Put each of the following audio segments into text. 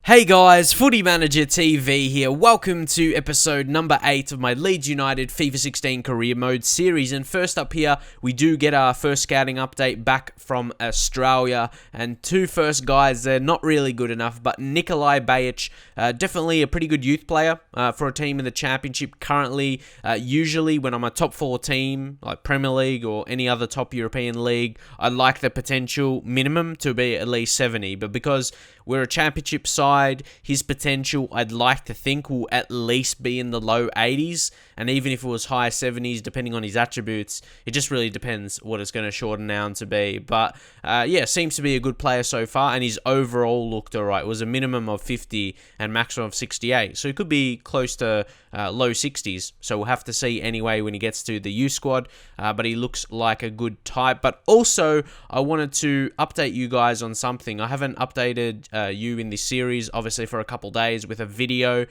Hey guys, Footy Manager TV here. Welcome to episode number 8 of my Leeds United FIFA 16 Career Mode series. And first up here, we do get our first scouting update back from Australia. And two first guys, they're not really good enough, but Nikolai Bajic, definitely a pretty good youth player for a team in the Championship currently. Usually when I'm a top 4 team, like Premier League or any other top European league, I like the potential minimum to be at least 70. But because we're a Championship side, his potential, I'd like to think, will at least be in the low 80s. And even if it was high 70s, depending on his attributes, it just really depends what it's going to shorten down to be. But yeah, seems to be a good player so far. And his overall looked alright. It was a minimum of 50 and maximum of 68. So he could be close to low 60s. So we'll have to see anyway when he gets to the U squad. But he looks like a good type. But also, I wanted to update you guys on something. I haven't updated you in this series, obviously, for a couple days with a video.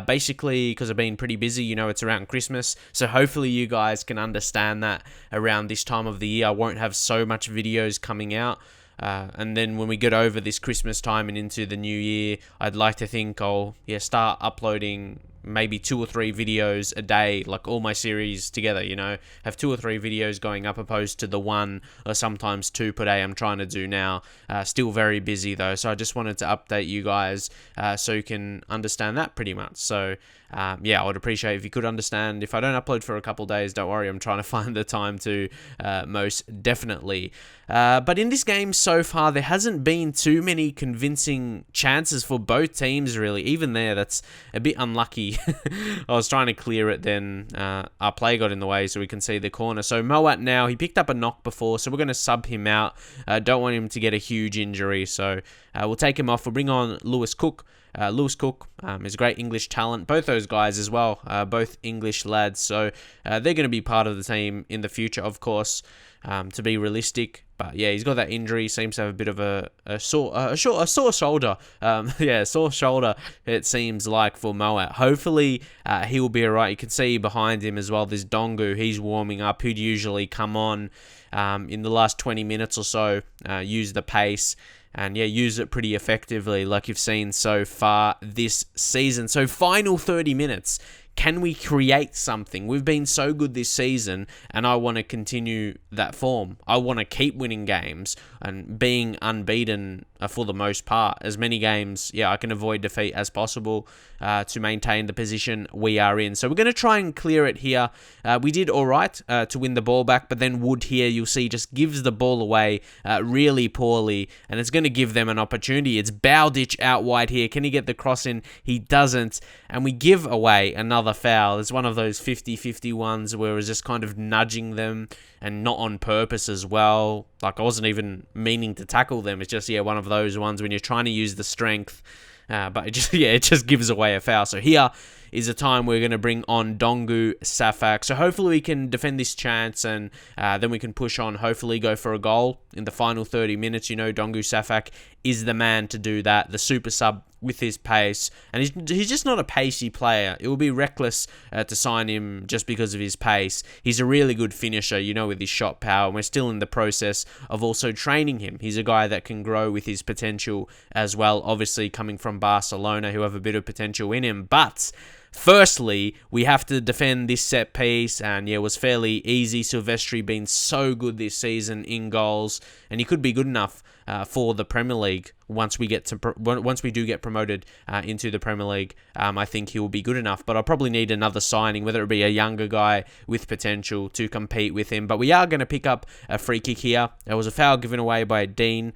Basically, because I've been pretty busy, you know, it's around Christmas. So hopefully you guys can understand that around this time of the year, I won't have so much videos coming out. And then when we get over this Christmas time and into the new year, I'd like to think I'll start uploading maybe 2 or 3 videos a day, like all my series together, you know, have 2 or 3 videos going up opposed to the 1 or sometimes 2 per day I'm trying to do now. Still very busy though, so I just wanted to update you guys so you can understand that pretty much. So yeah, I would appreciate if you could understand. If I don't upload for a couple days, don't worry, I'm trying to find the time to, most definitely. But in this game so far, there hasn't been too many convincing chances for both teams, really. Even there, that's a bit unlucky. I was trying to clear it, then our play got in the way so we can see the corner. So Moat now, he picked up a knock before, so we're going to sub him out. Don't want him to get a huge injury, so we'll take him off. We'll bring on Lewis Cook. Lewis Cook is a great English talent. Both those guys as well, both English lads. So they're going to be part of the team in the future, of course, to be realistic. But yeah, he's got that injury. Seems to have a bit of a sore shoulder. Yeah, sore shoulder. It seems like for Moat. Hopefully he will be alright. You can see behind him as well. There's Dongu. He's warming up. Who'd usually come on in the last 20 minutes or so, use the pace. And yeah, use it pretty effectively like you've seen so far this season. So final 30 minutes. Can we create something? We've been so good this season, and I want to continue that form. I want to keep winning games and being unbeaten for the most part. As many games, I can avoid defeat as possible to maintain the position we are in. So we're going to try and clear it here. We did all right to win the ball back, but then Wood here, you'll see, just gives the ball away really poorly, and it's going to give them an opportunity. It's Bowditch out wide here. Can he get the cross in? He doesn't, and we give away another foul. It's one of those 50-50 ones where it's just kind of nudging them and not on purpose as well. Like I wasn't even meaning to tackle them. It's just, one of those ones when you're trying to use the strength, but it just gives away a foul. So here is a time we're going to bring on Dongu Safak. So hopefully we can defend this chance and then we can push on, hopefully go for a goal in the final 30 minutes. You know, Dongu Safak is the man to do that, the super sub with his pace. And he's just not a pacey player. It would be reckless to sign him just because of his pace. He's a really good finisher, you know, with his shot power. And we're still in the process of also training him. He's a guy that can grow with his potential as well. Obviously coming from Barcelona, who have a bit of potential in him. But firstly, we have to defend this set piece, and it was fairly easy. Silvestri been so good this season in goals, and he could be good enough for the Premier League once we do get promoted into the Premier League. I think he will be good enough, but I'll probably need another signing, whether it be a younger guy with potential to compete with him. But we are going to pick up a free kick here. There was a foul given away by Dean,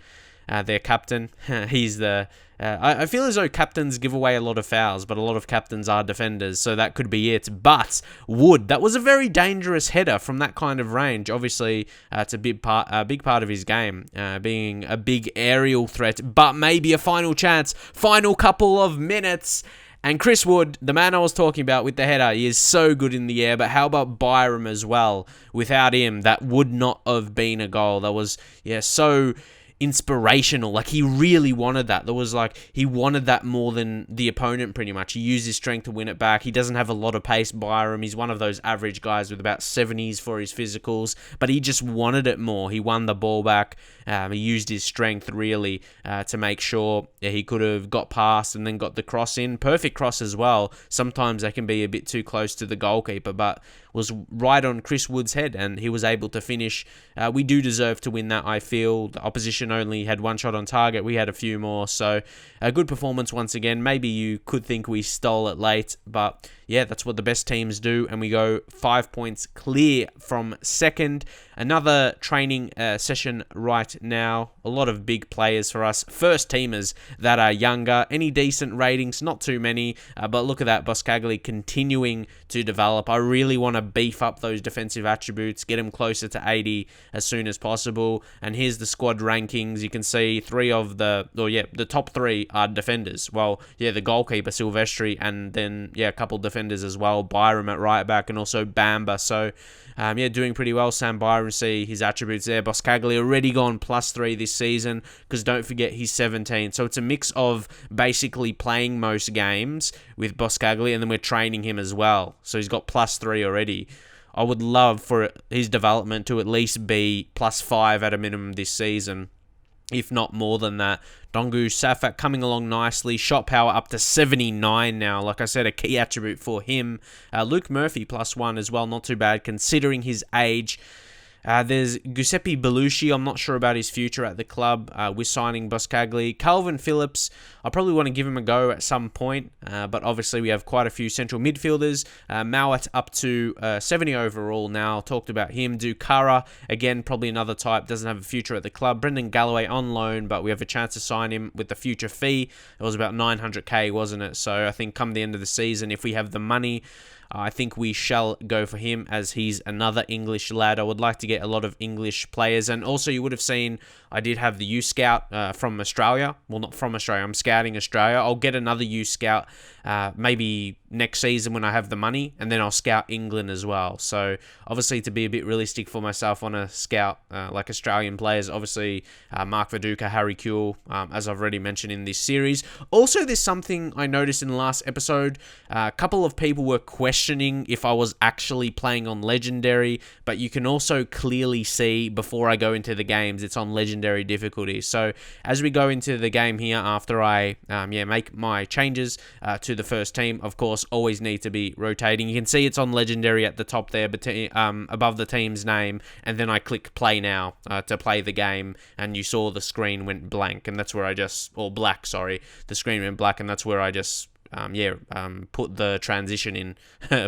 their captain. He's the I feel as though captains give away a lot of fouls, but a lot of captains are defenders, so that could be it. But Wood, that was a very dangerous header from that kind of range. Obviously, it's a big part of his game, being a big aerial threat, but maybe a final chance, final couple of minutes. And Chris Wood, the man I was talking about with the header, he is so good in the air. But how about Byram as well? Without him, that would not have been a goal. That was, so inspirational. Like, he really wanted that. There was like, he wanted that more than the opponent pretty much. He used his strength to win it back. He doesn't have a lot of pace by him. He's one of those average guys with about 70s for his physicals, but he just wanted it more. He won the ball back. He used his strength really to make sure he could have got past and then got the cross in. Perfect cross as well. Sometimes they can be a bit too close to the goalkeeper, but was right on Chris Wood's head and he was able to finish. We do deserve to win that, I feel. The opposition only had one shot on target. We had a few more, so a good performance once again. Maybe you could think we stole it late, but yeah, that's what the best teams do, and we go 5 points clear from second. Another training session right now. A lot of big players for us. First teamers that are younger. Any decent ratings? Not too many, but look at that. Boscagli continuing to develop. I really want to beef up those defensive attributes, get him closer to 80 as soon as possible. And here's the squad rankings. You can see the top three are defenders. Well, yeah, the goalkeeper, Silvestri, and then, yeah, a couple defenders as well. Byram at right back and also Bamba. So, doing pretty well. Sam Byram, see his attributes there. Boscagli already gone +3 this season because don't forget he's 17. So it's a mix of basically playing most games with Boscagli and then we're training him as well. So he's got +3 already. I would love for his development to at least be +5 at a minimum this season, if not more than that. Dongu Safak coming along nicely. Shot power up to 79 now. Like I said, a key attribute for him. Luke Murphy +1 as well. Not too bad considering his age. There's Giuseppe Belushi. I'm not sure about his future at the club. We're signing Boscagli. Calvin Phillips, I probably want to give him a go at some point, but obviously we have quite a few central midfielders. Mowat up to 70 overall now. Talked about him. Dukara, again, probably another type. Doesn't have a future at the club. Brendan Galloway on loan, but we have a chance to sign him with the future fee. It was about 900k, wasn't it? So I think come the end of the season, if we have the money, I think we shall go for him as he's another English lad. I would like to get a lot of English players. And also you would have seen I did have the U-Scout from Australia. Well, not from Australia. I'm scouting Australia. I'll get another U-Scout maybe next season when I have the money. And then I'll scout England as well. So obviously to be a bit realistic for myself on a scout like Australian players. Obviously Mark Viduka, Harry Kewell, as I've already mentioned in this series. Also, there's something I noticed in the last episode. A couple of people were questioning if I was actually playing on Legendary, but you can also clearly see before I go into the games, it's on Legendary difficulty. So as we go into the game here, after I make my changes to the first team, of course, always need to be rotating. You can see it's on Legendary at the top there, but above the team's name, and then I click play now to play the game, and you saw the screen went blank, and that's where black, sorry. The screen went black, and that's where I just put the transition in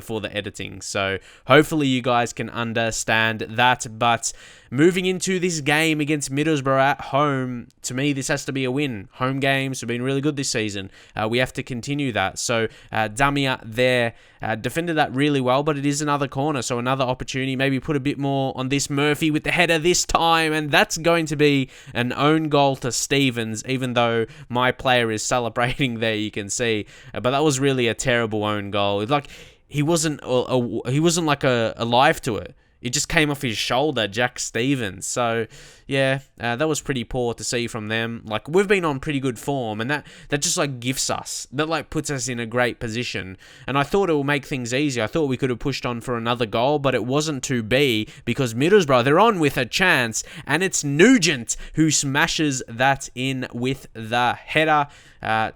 for the editing. So hopefully you guys can understand that. But moving into this game against Middlesbrough at home, to me this has to be a win. Home games have been really good this season. We have to continue that. So Damia there defended that really well, but it is another corner, so another opportunity. Maybe put a bit more on this Murphy with the header this time, and that's going to be an own goal to Stevens, even though my player is celebrating there, you can see. But that was really a terrible own goal. Like, he wasn't like alive to it. It just came off his shoulder, Jack Stevens. So, yeah, that was pretty poor to see from them. Like, we've been on pretty good form, and that just, like, gifts us. That, like, puts us in a great position. And I thought it will make things easier. I thought we could have pushed on for another goal, but it wasn't to be, because Middlesbrough, they're on with a chance, and it's Nugent who smashes that in with the header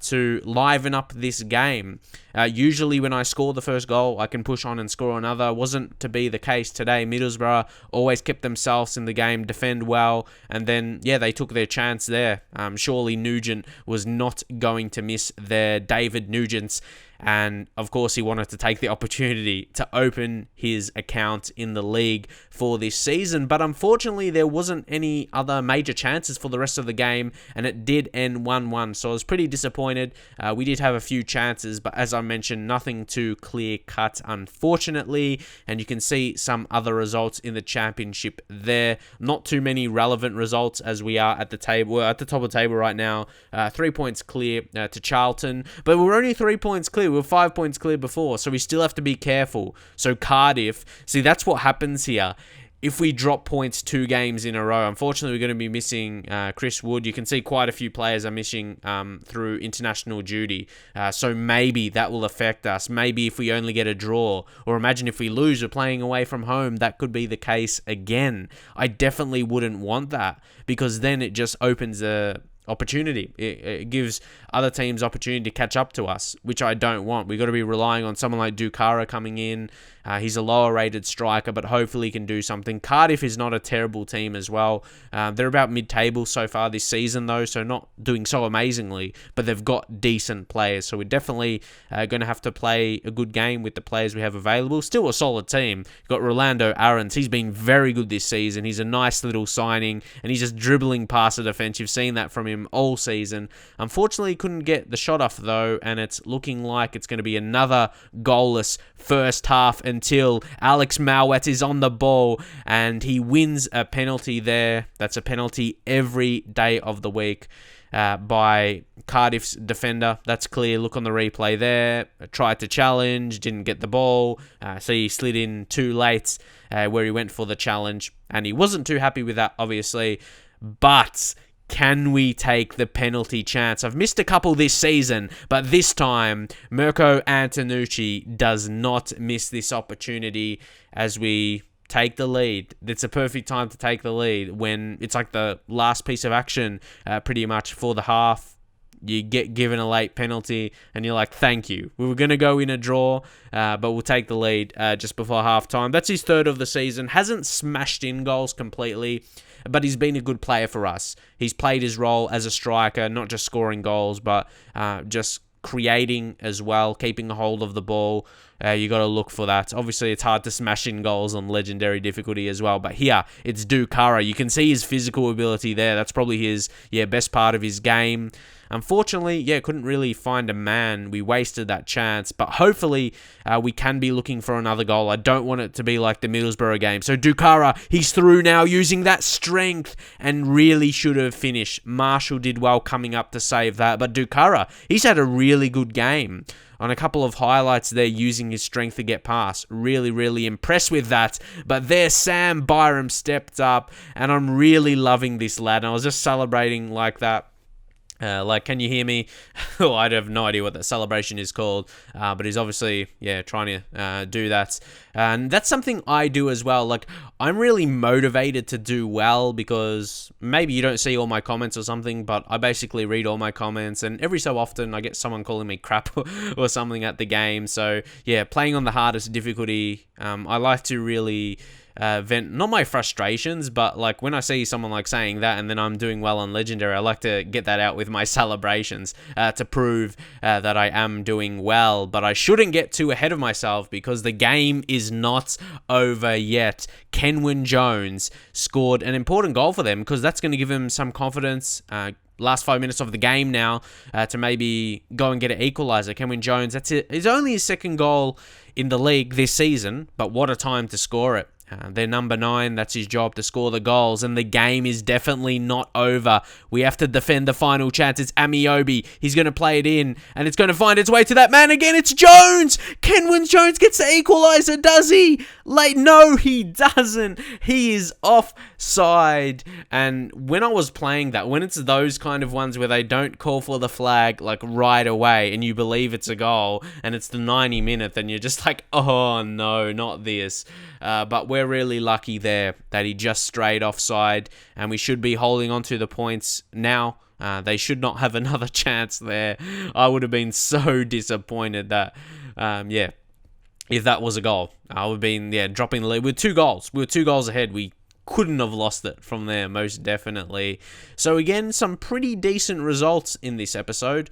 to liven up this game. Usually when I score the first goal, I can push on and score another. Wasn't to be the case today. Middlesbrough always kept themselves in the game, defend well, and then, yeah, they took their chance there. Surely Nugent was not going to miss their David Nugents. And of course, he wanted to take the opportunity to open his account in the league for this season. But unfortunately, there wasn't any other major chances for the rest of the game, and it did end 1-1. So I was pretty disappointed. We did have a few chances, but as I mentioned, nothing too clear cut, unfortunately. And you can see some other results in the championship there. Not too many relevant results as we are at the table. We're at the top of the table right now. 3 points clear to Charlton, but we're only 3 points clear. We were 5 points clear before, so we still have to be careful. So Cardiff, see, that's what happens here. if we drop points 2 games in a row, unfortunately, we're going to be missing Chris Wood. You can see quite a few players are missing through international duty. So maybe that will affect us. Maybe if we only get a draw, or imagine if we lose, we're playing away from home, that could be the case again. I definitely wouldn't want that, because then it just opens a opportunity. It gives other teams opportunity to catch up to us, which I don't want. We've got to be relying on someone like Dukara coming in. He's a lower rated striker, but hopefully he can do something. Cardiff is not a terrible team as well. They're about mid-table so far this season though, so not doing so amazingly, but they've got decent players. So we're definitely going to have to play a good game with the players we have available. Still a solid team. You've got Rolando Aarons. He's been very good this season. He's a nice little signing, and he's just dribbling past the defense. You've seen that from him all season. Unfortunately, he couldn't get the shot off though, and it's looking like it's going to be another goalless first half until Alex Mowat is on the ball and he wins a penalty there. That's a penalty every day of the week by Cardiff's defender. That's clear. Look on the replay there. Tried to challenge, didn't get the ball. So he slid in too late where he went for the challenge, and he wasn't too happy with that, obviously. But can we take the penalty chance? I've missed a couple this season, but this time, Mirko Antonucci does not miss this opportunity as we take the lead. It's a perfect time to take the lead when it's like the last piece of action pretty much for the half. You get given a late penalty and you're like, thank you. We were going to go in a draw, but we'll take the lead just before halftime. That's his third of the season. Hasn't smashed in goals completely, but he's been a good player for us. He's played his role as a striker, not just scoring goals, but just creating as well, keeping a hold of the ball. You got to look for that. Obviously, it's hard to smash in goals on legendary difficulty as well, but here, it's Dukara. You can see his physical ability there. That's probably his best part of his game. Unfortunately, couldn't really find a man. We wasted that chance, but hopefully we can be looking for another goal. I don't want it to be like the Middlesbrough game. So Dukara, he's through now using that strength and really should have finished. Marshall did well coming up to save that, but Dukara, he's had a really good game. On a couple of highlights there, using his strength to get past. Really, really impressed with that. But there, Sam Byram stepped up, and I'm really loving this lad. And I was just celebrating like that. Can you hear me? Oh, I have no idea what that celebration is called, but he's obviously, trying to do that. And that's something I do as well. Like, I'm really motivated to do well because maybe you don't see all my comments or something, but I basically read all my comments, and every so often I get someone calling me crap or something at the game. So, playing on the hardest difficulty, I like to really vent not my frustrations, but like when I see someone like saying that and then I'm doing well on legendary, I like to get that out with my celebrations to prove that I am doing well. But I shouldn't get too ahead of myself because the game is not over yet. Kenwyne Jones scored an important goal for them because that's going to give him some confidence. Last 5 minutes of the game now to maybe go and get an equaliser. Kenwyne Jones, that's it. It's only his second goal in the league this season, but what a time to score it. They're number 9. That's his job, to score the goals. And the game is definitely not over. We have to defend the final chance. It's Amiobi. He's going to play it in. And it's going to find its way to that man again. It's Jones. Kenwyne Jones gets the equaliser, does he? No, he doesn't. He is offside. And when I was playing that, when it's those kind of ones where they don't call for the flag like right away and you believe it's a goal and it's the 90 minute, then you're just like, oh no, not this. But we're really lucky there that he just strayed offside, and we should be holding on to the points now. They should not have another chance there. I would have been so disappointed that, if that was a goal. I would have been, dropping the lead with 2 goals. We were 2 goals ahead. We couldn't have lost it from there, most definitely. So again, some pretty decent results in this episode,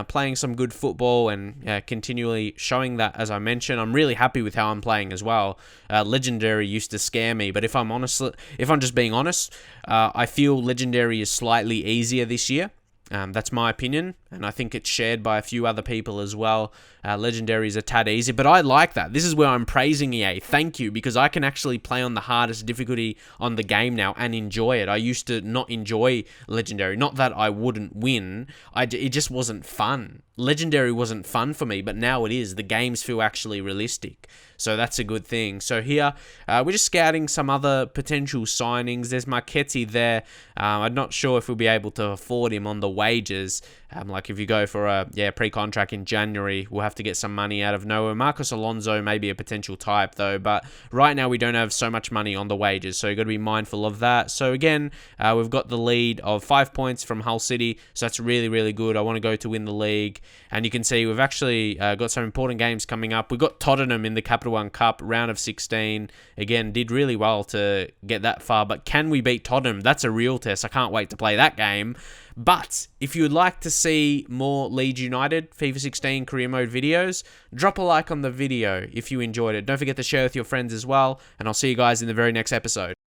playing some good football and continually showing that, as I mentioned. I'm really happy with how I'm playing as well. Legendary used to scare me, but if I'm just being honest, I feel Legendary is slightly easier this year. That's my opinion, and I think it's shared by a few other people as well. Legendary is a tad easy, but I like that. This is where I'm praising EA. Thank you, because I can actually play on the hardest difficulty on the game now and enjoy it. I used to not enjoy Legendary. Not that I wouldn't win. It just wasn't fun. Legendary wasn't fun for me, but now it is. The games feel actually realistic. So that's a good thing. So here, we're just scouting some other potential signings. There's Marchetti there. I'm not sure if we'll be able to afford him on the wages. Like if you go for a pre-contract in January, we'll have to get some money out of nowhere. Marcos Alonso may be a potential type though, but right now we don't have so much money on the wages, so you've got to be mindful of that. So again, we've got the lead of 5 points from Hull City, so that's really, really good. I want to go to win the league, and you can see we've actually got some important games coming up. We've got Tottenham in the Capital One Cup, round of 16. Again, did really well to get that far, but can we beat Tottenham? That's a real test. I can't wait to play that game. But if you would like to see more Leeds United FIFA 16 career mode videos, drop a like on the video if you enjoyed it. Don't forget to share with your friends as well, and I'll see you guys in the very next episode.